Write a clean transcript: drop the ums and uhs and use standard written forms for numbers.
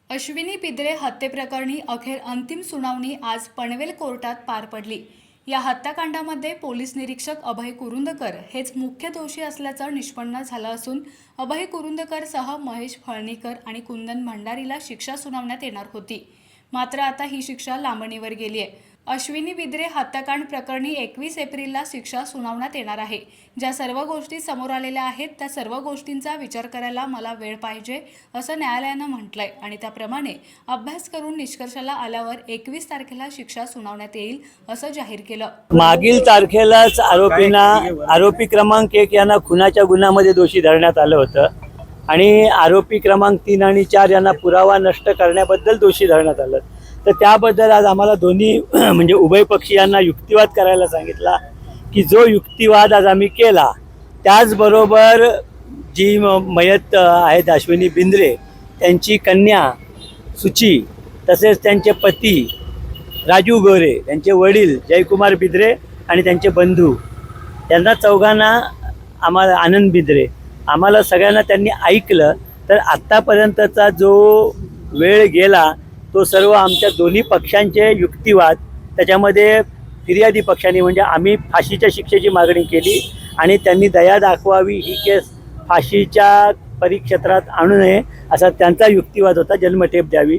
अश्विनी बिद्रे हत्येप्रकरणी अखेर अंतिम सुनावणी आज पनवेल कोर्टात पार पडली। या हत्याकांडामध्ये पोलीस निरीक्षक अभय कुरुंदकर हेच मुख्य दोषी असल्याचं निष्पन्न झालं असून अभय कुरुंदकरसह महेश फळणीकर आणि कुंदन भंडारीला शिक्षा सुनावण्यात येणार होती। मात्र आता ही शिक्षा लांबणीवर गेली आहे। अश्विनी बिद्रे हत्याकांड प्रकरणी 21 एप्रिलला शिक्षा सुनावण्यात येणार आहे। ज्या सर्व गोष्टी समोर आलेल्या आहेत त्या सर्व गोष्टींचा विचार करायला मला वेळ पाहिजे असं न्यायालयानं म्हटलंय आणि त्याप्रमाणे अभ्यास करून निष्कर्षाला आल्यावर 21 तारखेला शिक्षा सुनावण्यात येईल असं जाहीर केलं। मागील तारखेलाच आरोपी क्रमांक 1 यांना खुनाच्या गुन्ह्यामध्ये दोषी धरण्यात आलं होतं आणि आरोपी क्रमांक 3 आणि 4 यांना पुरावा नष्ट करण्याबद्दल दोषी धरण्यात आलं। तर त्याबद्दल आज आम्हाला दोन्ही म्हणजे उभय पक्षीयांना युक्तिवाद करायला सांगितला की जो युक्तिवाद आज आम्ही केला त्याचबरोबर जी मयत आहेत अश्विनी बिंद्रे त्यांची कन्या सुची तसेच त्यांचे पती राजू गोरे त्यांचे वडील जयकुमार बिद्रे आणि त्यांचे बंधू त्यांना चौघांना आम्हाला आनंद बिद्रे आम्हाला सगळ्यांना त्यांनी ऐकलं। तर आत्तापर्यंतचा जो वेळ गेला तो सर्व आमच्या दोन्ही पक्षांचे युक्तिवाद त्याच्यामध्ये फिर्यादी पक्षांनी म्हणजे आम्ही फाशीच्या शिक्षेची मागणी केली आणि त्यांनी दया दाखवावी, ही केस फाशीच्या परिक्षेत्रात आणू नये असा त्यांचा युक्तिवाद होता, जन्मठेप द्यावी।